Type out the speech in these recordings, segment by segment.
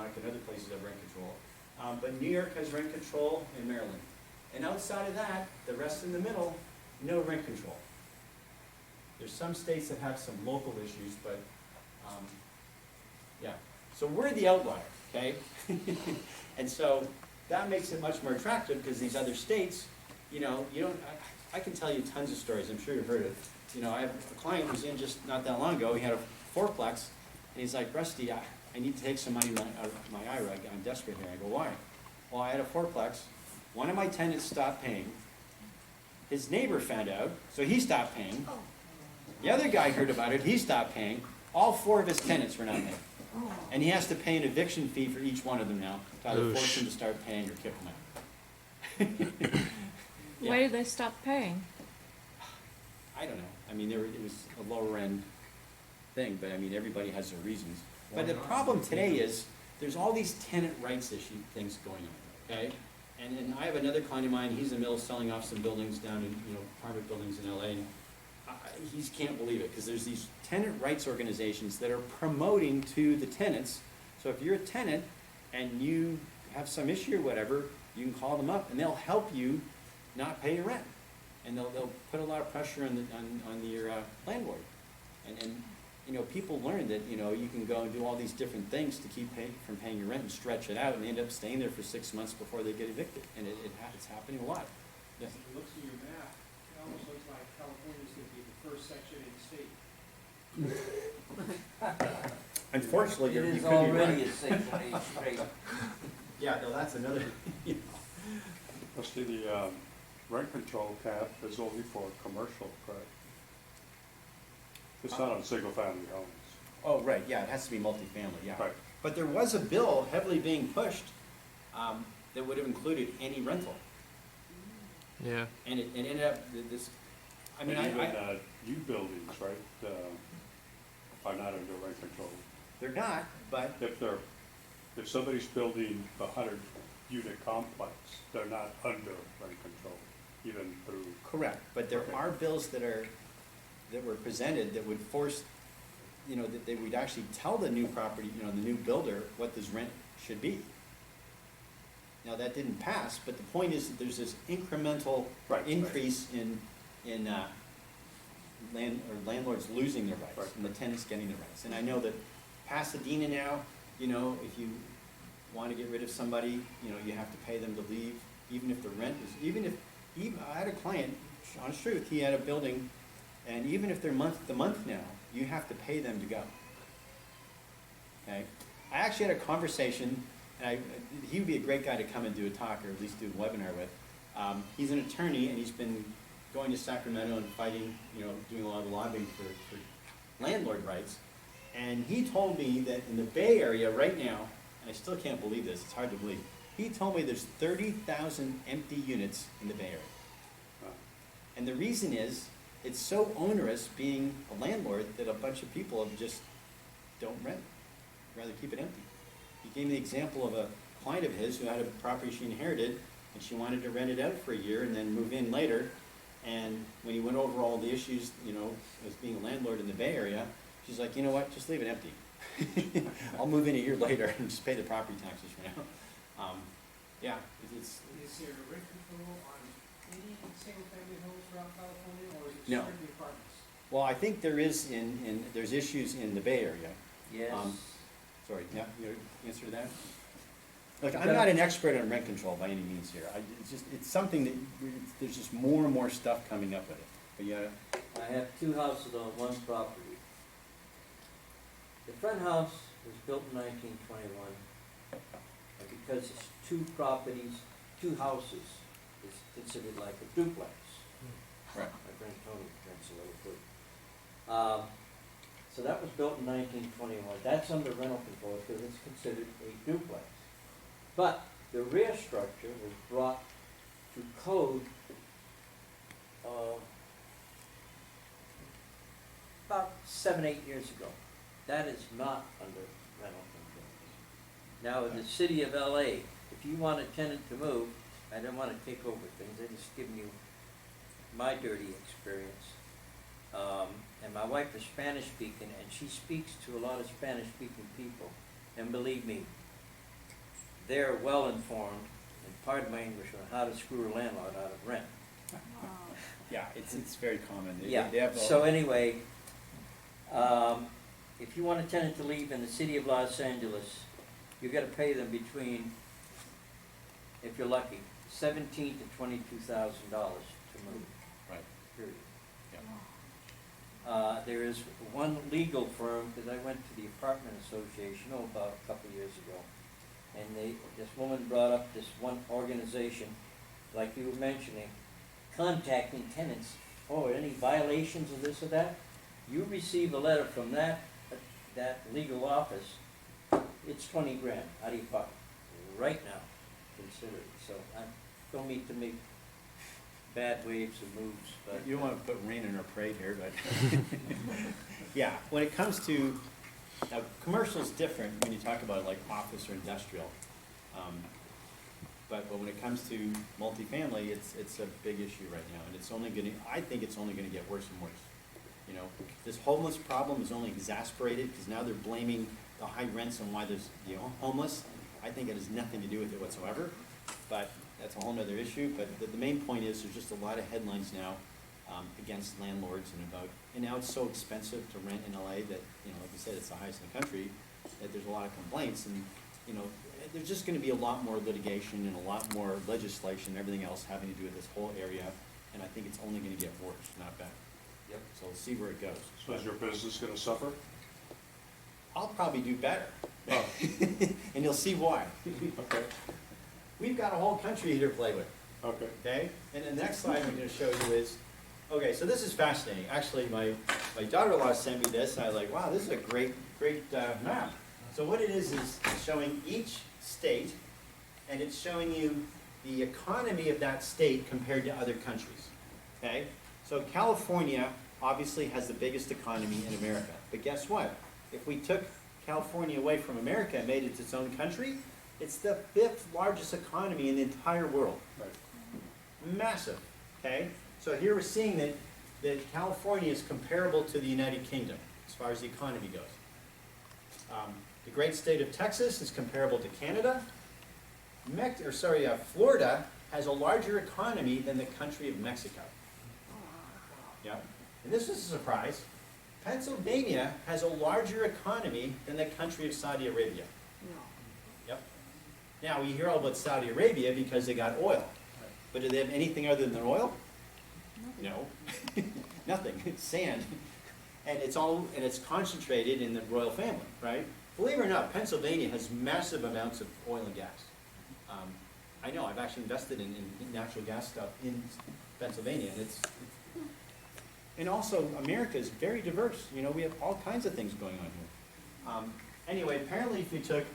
Vermont and other places have rent control. But New York has rent control and Maryland. And outside of that, the rest in the middle, no rent control. There's some states that have some local issues, but, yeah. So we're the outlier, okay? And so that makes it much more attractive because these other states, you know, you don't, I can tell you tons of stories, I'm sure you've heard it. You know, I have a client who was in just not that long ago, he had a fourplex, and he's like, Rusty, I need to take some money out of my IRA, I'm desperate here. I go, why? Well, I had a fourplex, one of my tenants stopped paying, his neighbor found out, so he stopped paying. The other guy heard about it, he stopped paying, all 4 of his tenants were not paying. And he has to pay an eviction fee for each one of them now, to either force them to start paying or kick them out. Yeah. Why did they stop paying? I don't know. I mean, it was a lower end thing, but I mean, everybody has their reasons. But the problem today is, there's all these tenant rights things going on, okay? And I have another client of mine, he's in the middle of selling off some buildings down in, you know, apartment buildings in LA. And he can't believe it, because there's these tenant rights organizations that are promoting to the tenants. So if you're a tenant and you have some issue or whatever, you can call them up and they'll help you not pay your rent. And they'll put a lot of pressure on your landlord. And you know, people learn that, you know, you can go and do all these different things to keep from paying your rent and stretch it out, and they end up staying there for 6 months before they get evicted. And it's happening a lot. Yeah. As it looks at your map, it almost looks like California's gonna be the first section in the state. Unfortunately, It you is could be already right. a safe state. Yeah, no, that's another, you know. Let's see, the rent control cap is only for commercial, correct? It's not on single-family homes. Oh, right, yeah, it has to be multifamily, yeah. Right. But there was a bill heavily being pushed that would have included any rental. Yeah. And it ended up, this, I mean, And even I new buildings, right, are not under rent control. they're not, but, If somebody's building a 100-unit complex, they're not under rent control, even through. correct, but there are bills that were presented that would force, you know, that they would actually tell the new property, you know, the new builder what this rent should be. Now, that didn't pass, but the point is that there's this incremental Right, increase in landlords losing their rights, Right. and the tenants getting their rights. And I know that Pasadena now, you know, if you want to get rid of somebody, you know, you have to pay them to leave, even if the rent is, I had a client, honest truth, he had a building, and even if they're month to month now, you have to pay them to go. Okay? I actually had a conversation, and he would be a great guy to come and do a talk, or at least do a webinar with. He's an attorney, and he's been going to Sacramento and fighting, you know, doing a lot of lobbying for landlord rights. And he told me that in the Bay Area right now, and I still can't believe this, it's hard to believe, he told me there's 30,000 empty units in the Bay Area. And the reason is, it's so onerous being a landlord that a bunch of people just don't rent, rather keep it empty. He gave me the example of a client of his who had a property she inherited, and she wanted to rent it out for a year and then move in later. And when he went over all the issues, you know, as being a landlord in the Bay Area, she's like, you know what, just leave it empty. I'll move in a year later and just pay the property taxes for now. Yeah, it's. Is there rent control on any single-family homes throughout California, or is it No. strictly apartments? Well, I think there is there's issues in the Bay Area. Yes. Sorry, yeah, your answer to that? Look, I'm not an expert on rent control by any means here. It's something that, there's just more and more stuff coming up with it. But yeah, I have 2 houses on one property. The front house was built in 1921, and because it's 2 properties, 2 houses, it's considered like a duplex. right. My friend Tony drinks a little food. So that was built in 1921. That's under rental control because it's considered a duplex. But the rear structure was brought to code about 7-8 years ago. That is not under rental control. Now, in the city of LA, if you want a tenant to move, I don't want to take over things, I'm just giving you my dirty experience. And my wife is Spanish speaking, and she speaks to a lot of Spanish speaking people. And believe me, they're well informed, and pardon my English, on how to screw a landlord out of rent. Yeah, it's very common. They Yeah, have all- so anyway, if you want a tenant to leave in the city of Los Angeles, you gotta pay them between, if you're lucky, $17,000 to $22,000 to move, Right, period. yeah. There is one legal firm, because I went to the apartment association, about a couple of years ago, and this woman brought up this one organization, like you were mentioning, contacting tenants, oh, any violations of this or that? You receive a letter from that legal office, it's 20 grand out of your pocket, right now, consider it. So I don't mean to make bad waves and moves, but. You don't want to put rain in our parade here, but, yeah, when it comes to, now, commercial's different when you talk about like office or industrial. But when it comes to multifamily, it's a big issue right now, and it's only gonna, I think it's only gonna get worse and worse. You know, this homeless problem is only exacerbated, because now they're blaming the high rents on why there's, homeless. I think it has nothing to do with it whatsoever, but that's a whole nother issue. But the main point is, there's just a lot of headlines now against landlords and now it's so expensive to rent in LA that, like you said, it's the highest in the country, that there's a lot of complaints, and, there's just gonna be a lot more litigation and a lot more legislation and everything else having to do with this whole area, and I think it's only gonna get worse, not better. Yep. So we'll see where it goes. So is your business gonna suffer? I'll probably do better. Oh. And you'll see why. Okay, We've got a whole country here to play with, okay. okay? And the next slide I'm gonna show you is, okay, so this is fascinating. Actually, my daughter-in-law sent me this, and I was like, wow, this is a great map. So what it is showing each state, and it's showing you the economy of that state compared to other countries, okay? So California obviously has the biggest economy in America, but guess what? If we took California away from America and made it its own country, it's the 5th largest economy in the entire world. Right. Massive, okay? So here we're seeing that California is comparable to the United Kingdom as far as the economy goes. The great state of Texas is comparable to Canada. Florida has a larger economy than the country of Mexico. Yeah, and this is a surprise. Pennsylvania has a larger economy than the country of Saudi Arabia. Yep. Now, we hear all about Saudi Arabia because they got oil. But do they have anything other than oil? No. Nothing. It's sand. And it's concentrated in the royal family, right? Believe it or not, Pennsylvania has massive amounts of oil and gas. I know, I've actually invested in natural gas stuff in Pennsylvania, and and also America is very diverse. We have all kinds of things going on here. Anyway, apparently if you took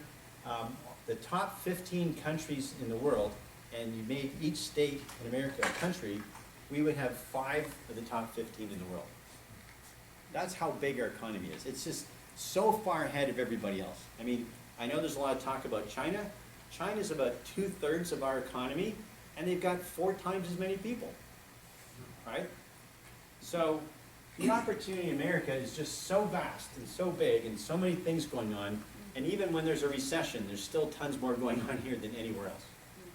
the top 15 countries in the world and you made each state in America a country, we would have 5 of the top 15 in the world. That's how big our economy is. It's just so far ahead of everybody else. I mean, I know there's a lot of talk about China. China's about 2/3 of our economy, and they've got 4 times as many people, right? So the opportunity in America is just so vast and so big and so many things going on, and even when there's a recession, there's still tons more going on here than anywhere else.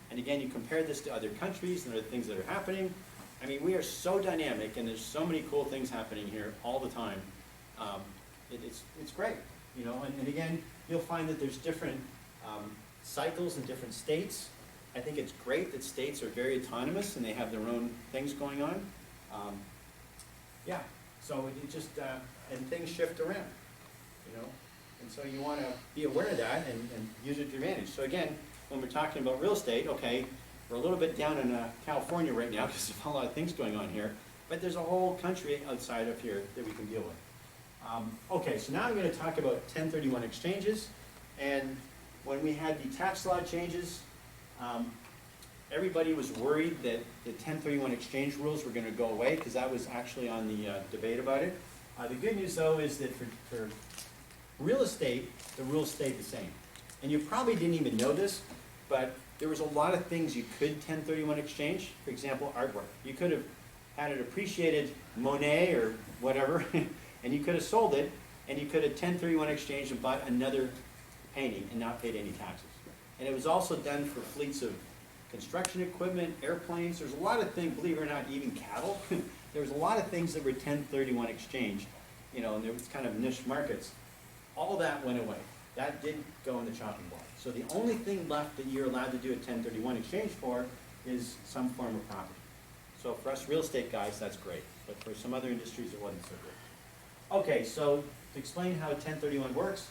And again, you compare this to other countries and other things that are happening. I mean, we are so dynamic, and there's so many cool things happening here all the time. It's great, and again, you'll find that there's different cycles in different states. I think it's great that states are very autonomous and they have their own things going on. Yeah, so it just, and things shift around, and so you want to be aware of that and use it to your advantage. So again, when we're talking about real estate, okay, we're a little bit down in California right now because there's a lot of things going on here, but there's a whole country outside of here that we can deal with. Okay, so now I'm going to talk about 1031 exchanges, and when we had the tax law changes, everybody was worried that the 1031 exchange rules were going to go away, because that was actually on the debate about it. The good news, though, is that for real estate, the rules stayed the same. And you probably didn't even know this, but there was a lot of things you could 1031 exchange. For example, artwork. You could have had an appreciated Monet or whatever, and you could have sold it, and you could have 1031 exchanged and bought another painting and not paid any taxes. And it was also done for fleets of construction equipment, airplanes, there's a lot of things, believe it or not, even cattle. There was a lot of things that were 1031 exchange, you know, and there was kind of niche markets. All that went away. That did go in the chopping block. So the only thing left that you're allowed to do a 1031 exchange for is some form of property. So for us real estate guys, that's great, but for some other industries, it wasn't so good. Okay, so to explain how 1031 works,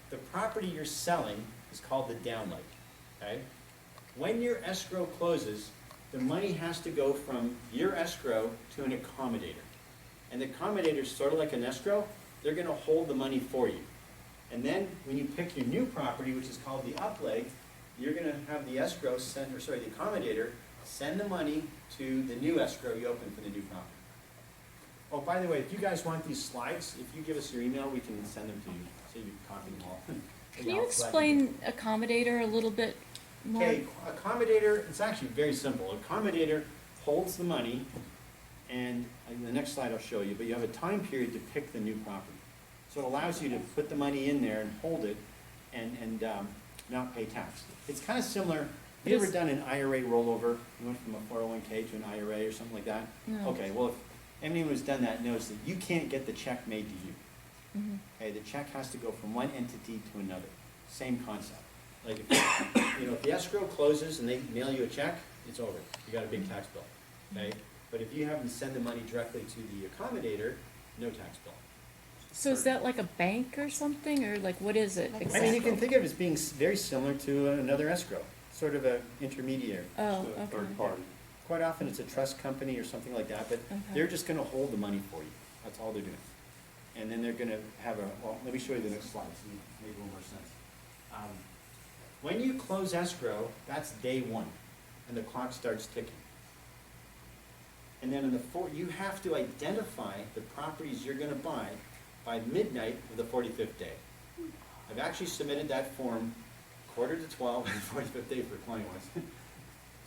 the property you're selling is called the downlight, okay? When your escrow closes, the money has to go from your escrow to an accommodator. And the accommodator is sort of like an escrow, they're gonna hold the money for you. And then when you pick your new property, which is called the upleg, you're gonna have the escrow send, or sorry, the accommodator send the money to the new escrow you open for the new property. Oh, by the way, if you guys want these slides, if you give us your email, we can send them to you, so you can copy them all. Can you explain accommodator a little bit more? Okay, accommodator, it's actually very simple. Accommodator holds the money, and in the next slide I'll show you, but you have a time period to pick the new property. So it allows you to put the money in there and hold it and not pay tax. It's kind of similar, have you ever done an IRA rollover? You went from a 401k to an IRA or something like that? No. Okay, well, if anyone who's done that knows that you can't get the check made to you. Mhm. Okay, the check has to go from one entity to another. Same concept. Like, if, you know, if the escrow closes and they mail you a check, it's over. You got a big tax bill, okay? But if you have them send the money directly to the accommodator, no tax bill. So is that like a bank or something, or like what is it exactly? I mean, you can think of it as being very similar to another escrow, sort of an intermediary. Oh, It's a okay. third party. Quite often, it's a trust company or something like that, but Okay. they're just gonna hold the money for you. That's all they're doing. And then they're gonna have a, well, let me show you the next slide, so it make a little more sense. When you close escrow, that's day one, and the clock starts ticking. And then you have to identify the properties you're gonna buy by midnight of the 45th day. I've actually submitted that form 11:45 on the 45th day for a client once.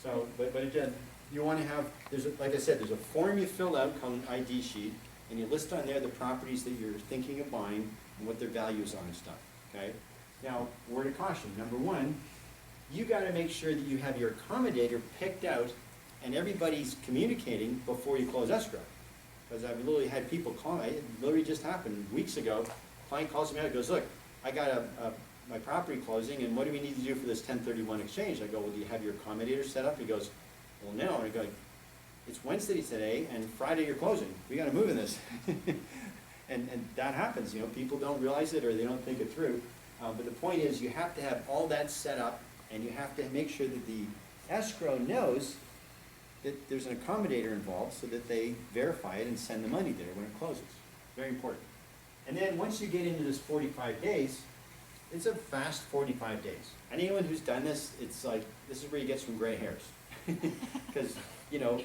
So, but again, you wanna have, like I said, there's a form you fill out called an ID sheet, and you list on there the properties that you're thinking of buying and what their values are and stuff, okay? Now, word of caution, number one, you gotta make sure that you have your accommodator picked out and everybody's communicating before you close escrow. Because I've literally had people call me, it literally just happened weeks ago, client calls me out, goes, look, I got my property closing, and what do we need to do for this 1031 exchange? I go, well, do you have your accommodator set up? He goes, well, no. And I go, it's Wednesday today, and Friday you're closing. We gotta move in this. and that happens, you know, people don't realize it or they don't think it through. But the point is, you have to have all that set up, and you have to make sure that the escrow knows that there's an accommodator involved so that they verify it and send the money there when it closes. Very important. And then once you get into this 45 days, it's a fast 45 days. Anyone who's done this, it's like, this is where you get some gray hairs. Because, you know,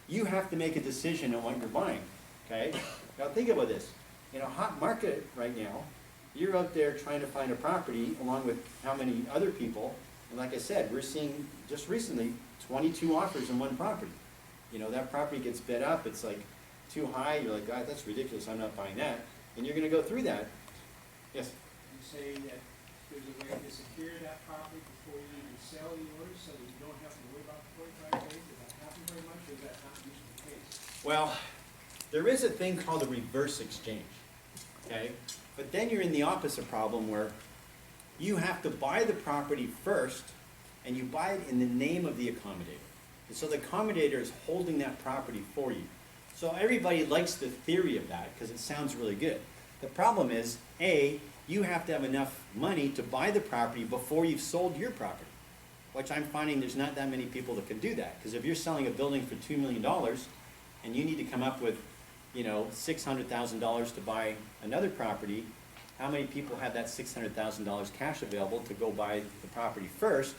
you have to make a decision on what you're buying, okay? Now think about this. In a hot market right now, you're out there trying to find a property along with how many other people, and like I said, we're seeing just recently 22 offers on one property. You know, that property gets bid up, it's like too high, you're like, God, that's ridiculous, I'm not buying that. And you're gonna go through that. Yes? You say that there's a way to secure that property before you even sell yours, so that you don't have to worry about the 45 days? Does that happen very much, or is that not usually the case? Well, there is a thing called a reverse exchange, okay? But then you're in the opposite problem where you have to buy the property first, and you buy it in the name of the accommodator. And so the accommodator is holding that property for you. So everybody likes the theory of that because it sounds really good. The problem is, A, you have to have enough money to buy the property before you've sold your property, which I'm finding there's not that many people that can do that. Because if you're selling a building for $2 million and you need to come up with, you know, $600,000 to buy another property, how many people have that $600,000 cash available to go buy the property first?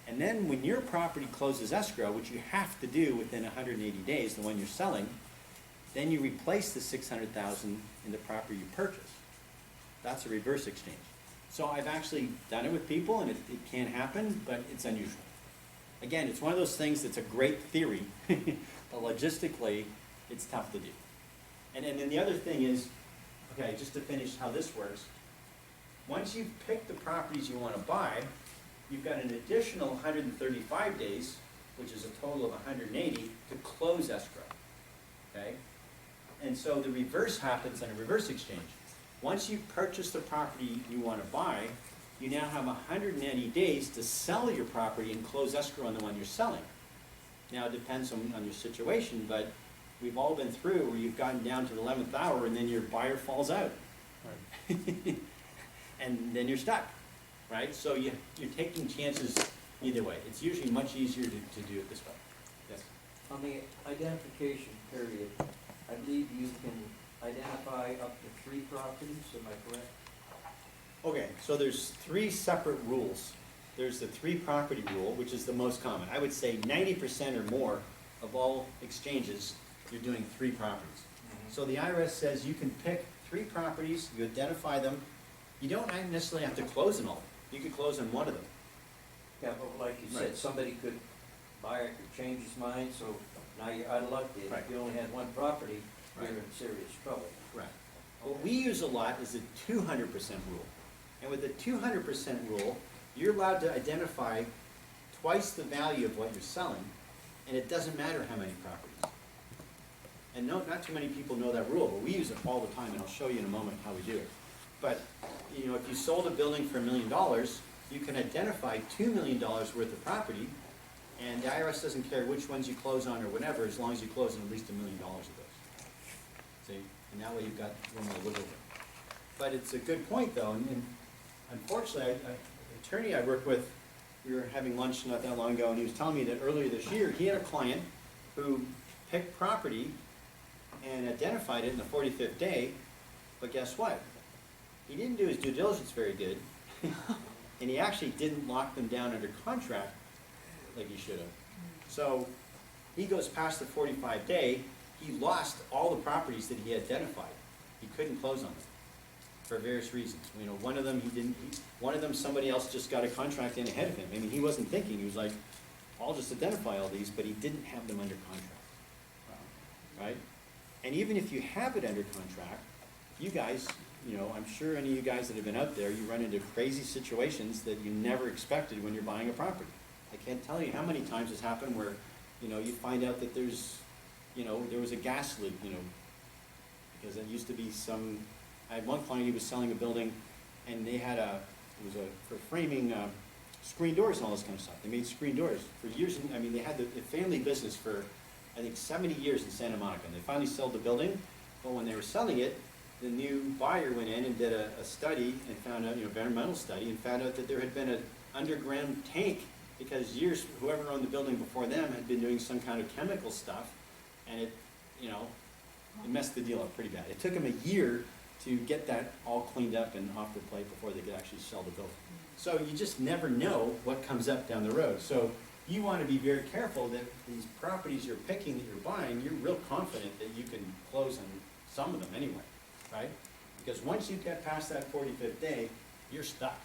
And then when your property closes escrow, which you have to do within 180 days, the one you're selling, then you replace the $600,000 in the property you purchased. That's a reverse exchange. So I've actually done it with people, and it can happen, but it's unusual. Again, it's one of those things that's a great theory, but logistically, it's tough to do. And then the other thing is, okay, just to finish how this works, once you've picked the properties you want to buy, you've got an additional 135 days, which is a total of 180, to close escrow, okay? And so the reverse happens on a reverse exchange. Once you purchase the property you want to buy, you now have 180 days to sell your property and close escrow on the one you're selling. Now, it depends on your situation, but we've all been through where you've gotten down to the 11th hour and then your buyer falls out. And then you're stuck, right? So you're taking chances either way. It's usually much easier to do it this way. Yes? On the identification period, I believe you can identify up to 3 properties, am I correct? Okay, so there's 3 separate rules. There's the 3 property rule, which is the most common. I would say 90% or more of all exchanges, you're doing 3 properties. So the IRS says you can pick 3 properties, you identify them. You don't necessarily have to close on all. You could close on one of them. Yeah, but like you said, Right. somebody could, buyer could change his mind, so now you're out of luck there. Right. If you only had 1 property, you're Right. in serious trouble. Right. What we use a lot is the 200% rule. And with the 200% rule, you're allowed to identify twice the value of what you're selling, and it doesn't matter how many properties. And no, not too many people know that rule, but we use it all the time, and I'll show you in a moment how we do it. But, you know, if you sold a building for $1 million, you can identify $2 million worth of property, and the IRS doesn't care which ones you close on or whatever, as long as you close on at least $1 million of those. See, and that way you've got one more wiggle room. But it's a good point, though, and unfortunately, an attorney I work with, we were having lunch not that long ago, and he was telling me that earlier this year, he had a client who picked property and identified it in the 45th day, but guess what? He didn't do his due diligence very good, and he actually didn't lock them down under contract like he should have. So he goes past the 45 day, he lost all the properties that he identified. He couldn't close on them for various reasons. You know, one of them somebody else just got a contract in ahead of him. I mean, he wasn't thinking, he was like, I'll just identify all these, but he didn't have them under contract. Right? And even if you have it under contract, you guys, you know, I'm sure any of you guys that have been out there, you run into crazy situations that you never expected when you're buying a property. I can't tell you how many times it's happened where, you know, you find out that there's, you know, there was a gas leak, you know, because it used to be I had one client, he was selling a building, and they had for framing screen doors and all this kind of stuff. They made screen doors for years, I mean, they had the family business for, I think, 70 years in Santa Monica, and they finally sold the building, but when they were selling it, the new buyer went in and did a study and found out, you know, environmental study, and found out that there had been an underground tank, because whoever owned the building before them had been doing some kind of chemical stuff, and it, you know, it messed the deal up pretty bad. It took them a year to get that all cleaned up and off the plate before they could actually sell the building. So you just never know what comes up down the road. So you want to be very careful that these properties you're picking, that you're buying, you're real confident that you can close on some of them anyway, right? Because once you get past that 45th day, you're stuck.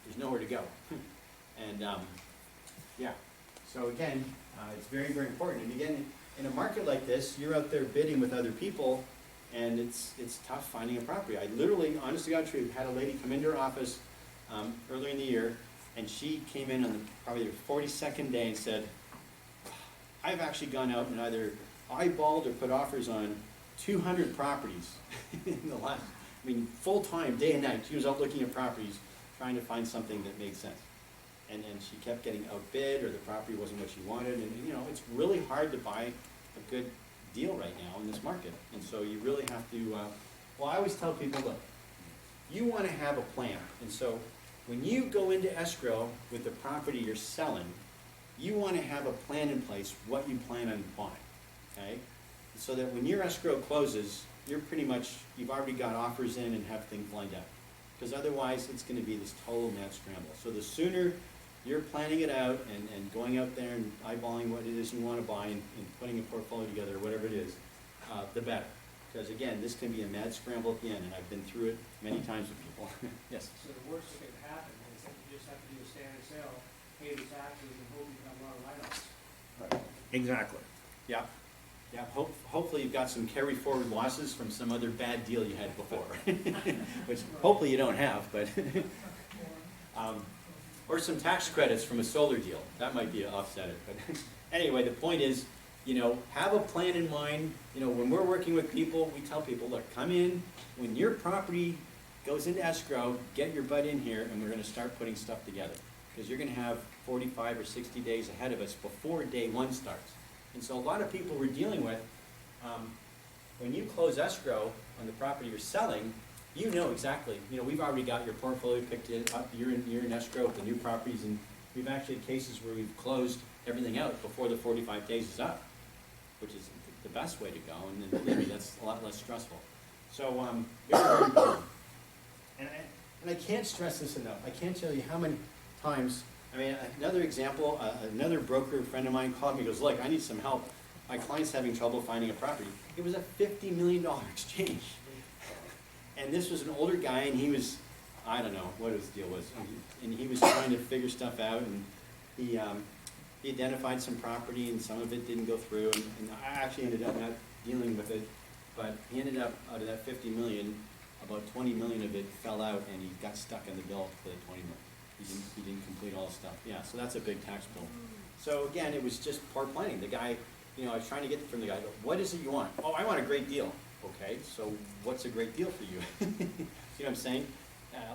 There's nowhere to go. And yeah, so again, it's very, very important. And again, in a market like this, you're out there bidding with other people, and it's tough finding a property. I literally, honest to God truth, had a lady come into her office earlier in the year, and she came in on probably the 42nd day and said, I've actually gone out and either eyeballed or put offers on 200 properties in the last, I mean, full-time, day and night. She was out looking at properties, trying to find something that made sense. And she kept getting outbid, or the property wasn't what she wanted, and you know, it's really hard to buy a good deal right now in this market. And so you really have to, well, I always tell people, look, you want to have a plan. And so when you go into escrow with the property you're selling, you want to have a plan in place, what you plan on buying, okay? So that when your escrow closes, you're pretty much, you've already got offers in and have things lined up. Because otherwise, it's going to be this total mad scramble. So the sooner you're planning it out and going out there and eyeballing what it is you want to buy and putting a portfolio together, whatever it is, the better. Because again, this can be a mad scramble at the end, and I've been through it many times with people. Yes? So the worst that could happen is that you just have to do a standard sale, pay the taxes, and hope you have a lot of write-offs. Exactly. Yeah. Yeah, hopefully you've got some carry forward losses from some other bad deal you had before, which hopefully you don't have, but, Or some tax credits from a solar deal, that might be offset it, but anyway, the point is, you know, have a plan in mind. You know, when we're working with people, we tell people, look, come in, when your property goes into escrow, get your butt in here, and we're gonna start putting stuff together. Because you're gonna have 45 or 60 days ahead of us before day one starts. And so a lot of people we're dealing with, when you close escrow on the property you're selling, you know exactly, you know, we've already got your portfolio picked up, you're in escrow with the new properties, and we've actually had cases where we've closed everything out before the 45 days is up, which is the best way to go, and then believe me, that's a lot less stressful. So, very, very important. And I can't stress this enough. I can't tell you how many times, I mean, another example, another broker friend of mine called me, goes, look, I need some help. My client's having trouble finding a property. It was a $50 million exchange. And this was an older guy, and he was, I don't know what his deal was, and he was trying to figure stuff out, and he identified some property, and some of it didn't go through, and I actually ended up not dealing with it, but he ended up, out of that 50 million, about 20 million of it fell out, and he got stuck in the bill for the 20 million. He didn't complete all the stuff, yeah, so that's a big tax bill. So again, it was just poor planning. The guy, you know, I was trying to get from the guy, what is it you want? Oh, I want a great deal. Okay, so what's a great deal for you? See what I'm saying?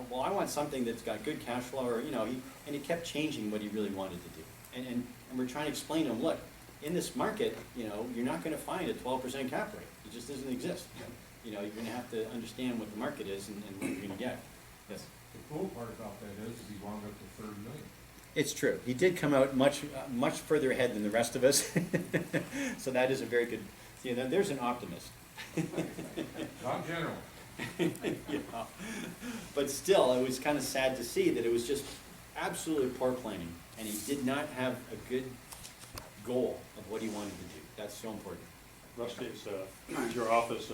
Well, I want something that's got good cash flow, or, you know, and he kept changing what he really wanted to do. And we're trying to explain to him, look, in this market, you know, you're not gonna find a 12% cap rate. It just doesn't exist. You know, you're gonna have to understand what the market is and what you're gonna get. Yes? The cool part about that is he wound up to 30 million. It's true. He did come out much further ahead than the rest of us. So that is a very good, see, there's an optimist. Not general. Yeah. But still, it was kind of sad to see that it was just absolutely poor planning, and he did not have a good goal of what he wanted to do. That's so important. Rusty, is your office,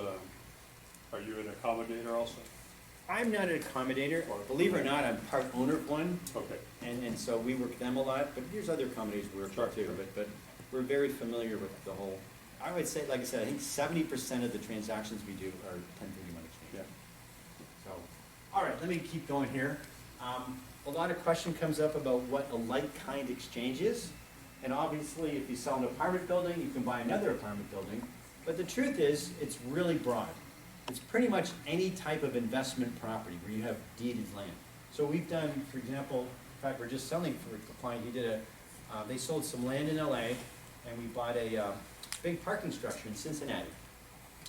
are you an accommodator also? I'm not an accommodator, or believe it or not, I'm part owner of one, Okay. and so we work with them a lot, but there's other accommodators we work with too, but we're very familiar with the whole, I would say, like I said, I think 70% of the transactions we do are 1031 exchange. Yeah. So, all right, let me keep going here. A lot of question comes up about what a like-kind exchange is. And obviously, if you sell an apartment building, you can buy another apartment building. But the truth is, it's really broad. It's pretty much any type of investment property where you have deeded land. So we've done, for example, in fact, we're just selling for a client, they sold some land in LA, and we bought a big parking structure in Cincinnati,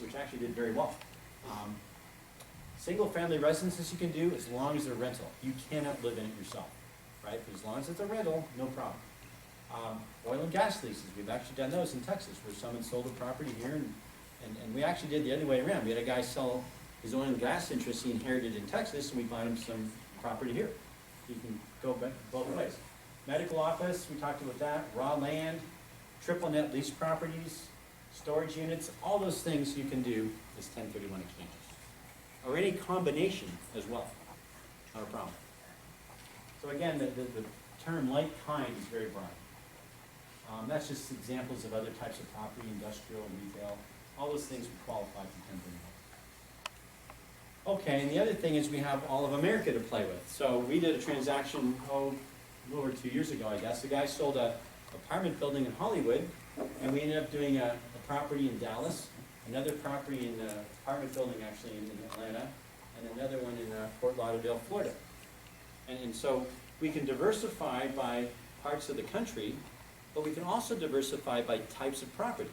which actually did very well. Single-family residences you can do as long as they're rental. You cannot live in it yourself, right? But as long as it's a rental, no problem. Oil and gas leases, we've actually done those in Texas, where someone sold a property here, and we actually did the other way around. We had a guy sell his oil and gas interest he inherited in Texas, and we bought him some property here. You can go both ways. Medical office, we talked about that, raw land, triple net lease properties, storage units, all those things you can do as 1031 exchanges. Or any combination as well, not a problem. So again, the term like kind is very broad. That's just examples of other types of property, industrial, retail, all those things would qualify for 1031. Okay, and the other thing is we have all of America to play with. So we did a transaction, a little over 2 years ago, I guess. The guy sold an apartment building in Hollywood, and we ended up doing a property in Dallas, another property in an apartment building actually in Atlanta, and another one in Fort Lauderdale, Florida. And so we can diversify by parts of the country, but we can also diversify by types of property,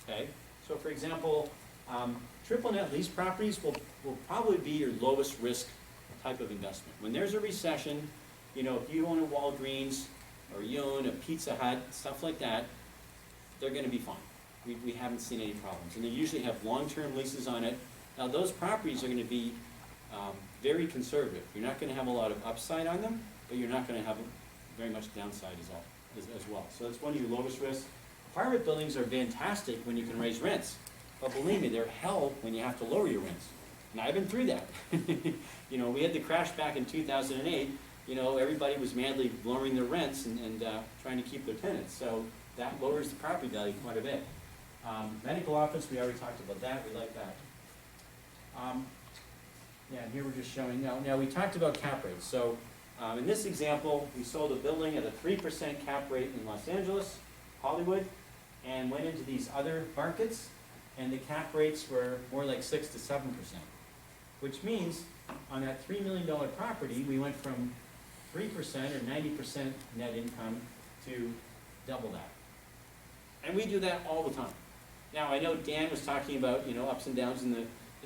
okay? So for example, triple net lease properties will probably be your lowest risk type of investment. When there's a recession, you know, if you own a Walgreens or you own a Pizza Hut, stuff like that, they're gonna be fine. We haven't seen any problems. And they usually have long-term leases on it. Now those properties are gonna be very conservative. You're not gonna have a lot of upside on them, but you're not gonna have very much downside as well. So that's one of your lowest risks. Apartment buildings are fantastic when you can raise rents, but believe me, they're hell when you have to lower your rents. And I've been through that. You know, we had the crash back in 2008. You know, everybody was madly lowering their rents and trying to keep their tenants. So that lowers the property value quite a bit. Medical office, we already talked about that. We like that. Yeah, and here we're just showing, now we talked about cap rates. So In this example, we sold a building at a 3% cap rate in Los Angeles, Hollywood, and went into these other markets, and the cap rates were more like 6 to 7%. Which means, on that $3 million property, we went from 3% or 90% net income to double that. And we do that all the time. Now, I know Dan was talking about, ups and downs in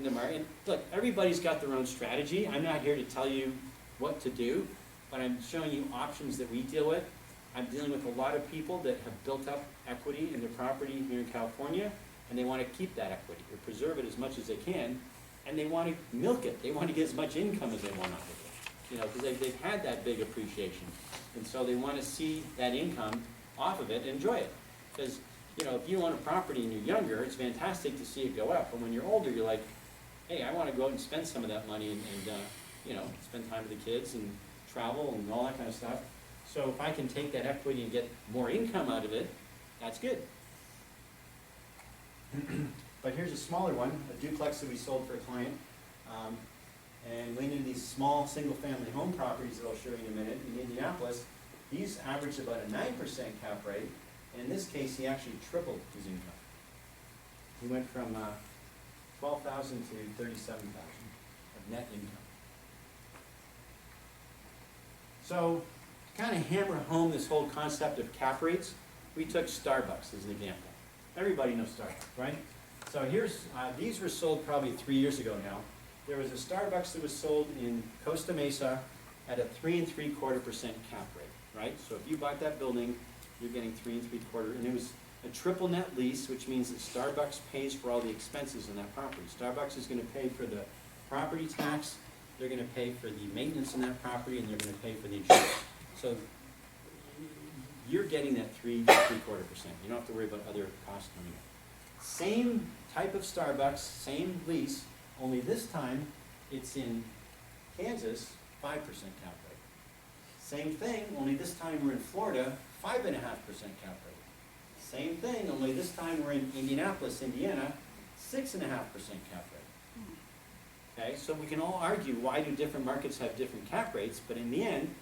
the market. And look, everybody's got their own strategy. I'm not here to tell you what to do, but I'm showing you options that we deal with. I'm dealing with a lot of people that have built up equity in their property here in California, and they want to keep that equity or preserve it as much as they can, and they want to milk it. They want to get as much income as they want out of it, because they've had that big appreciation. And so they want to see that income off of it and enjoy it. Because, if you own a property and you're younger, it's fantastic to see it go up. But when you're older, you're like, hey, I want to go out and spend some of that money and spend time with the kids and travel and all that kind of stuff. So if I can take that equity and get more income out of it, that's good. But here's a smaller one, a duplex that we sold for a client. And went into these small single-family home properties that I'll show you in a minute in Indianapolis. These averaged about a 9% cap rate, and in this case, he actually tripled his income. He went from $12,000 to $37,000 of net income. So, to kind of hammer home this whole concept of cap rates, we took Starbucks as an example. Everybody knows Starbucks, right? So here's, these were sold probably 3 years ago now. There was a Starbucks that was sold in Costa Mesa at a 3 3/4% cap rate, right? So if you bought that building, you're getting 3 3/4, and it was a triple net lease, which means that Starbucks pays for all the expenses in that property. Starbucks is going to pay for the property tax, they're going to pay for the maintenance in that property, and they're going to pay for the insurance. So you're getting that 3 3/4%. You don't have to worry about other costs coming in. Same type of Starbucks, same lease, only this time it's in Kansas, 5% cap rate. Same thing, only this time we're in Florida, 5.5% cap rate. Same thing, only this time we're in Indianapolis, Indiana, 6.5% cap rate. Okay, so we can all argue why do different markets have different cap rates, but in the end,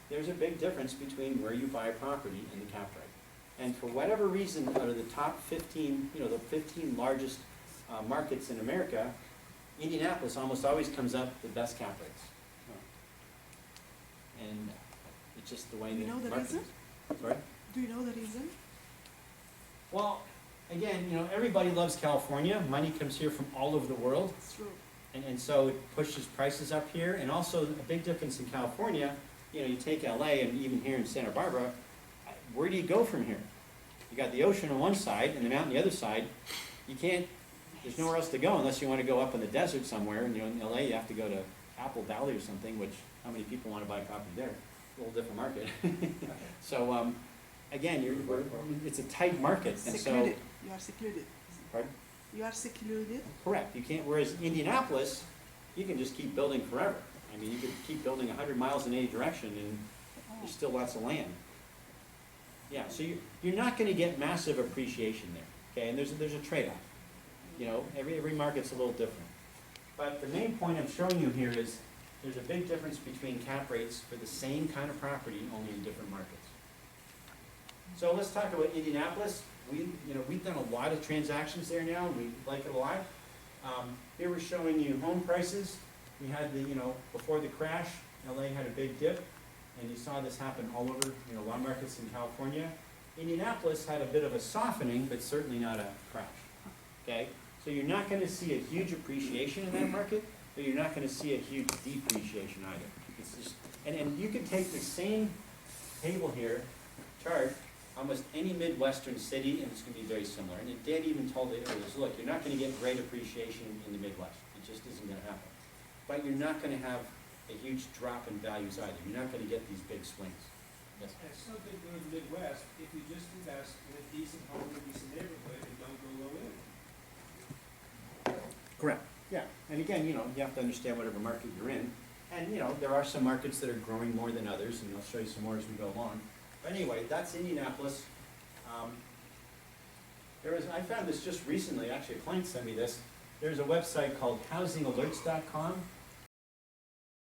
there's a big difference between where you buy a property and the cap rate. And for whatever reason, out of the top 15, the 15 largest markets in America, Indianapolis almost always comes up the best cap rates. And it's just the way Do you know the market reason? is. Sorry? Do you know the reason? Well, again, everybody loves California. Money comes here from all over the world. It's true. And so it pushes prices up here. And also a big difference in California, you take LA and even here in Santa Barbara, where do you go from here? You got the ocean on one side and the mountain on the other side. You can't, there's nowhere else to go unless you want to go up in the desert somewhere. And in LA you have to go to Apple Valley or something, which how many people want to buy property there? A little different market. So again, it's a tight market. And Secluded. You are secluded. Pardon? You are secluded. Correct. You can't, whereas Indianapolis, you can just keep building forever. I mean, you could keep building 100 miles in any direction and there's still lots of land. Yeah, so you're not going to get massive appreciation there, okay? And there's a trade-off. Every market's a little different. But the main point I'm showing you here is there's a big difference between cap rates for the same kind of property, only in different markets. So let's talk about Indianapolis. We've done a lot of transactions there now. We like it a lot. Here we're showing you home prices. We had before the crash, LA had a big dip. And you saw this happen all over, a lot of markets in California. Indianapolis had a bit of a softening, but certainly not a crash. Okay? So you're not going to see a huge appreciation in that market, but you're not going to see a huge depreciation either. It's just, and you can take the same table here, chart, almost any Midwestern city, and it's going to be very similar. And Dan even told it earlier, look, you're not going to get great appreciation in the Midwest. It just isn't going to happen. But you're not going to have a huge drop in values either. You're not going to get these big swings. Yes. And it's so good in the Midwest if you just invest in a decent home in a decent neighborhood and don't go low end. Correct. Yeah. And again, you have to understand whatever market you're in. And, there are some markets that are growing more than others, and I'll show you some more as we go along. But anyway, that's Indianapolis. I found this just recently. Actually, a client sent me this. There's a website called housingalerts.com.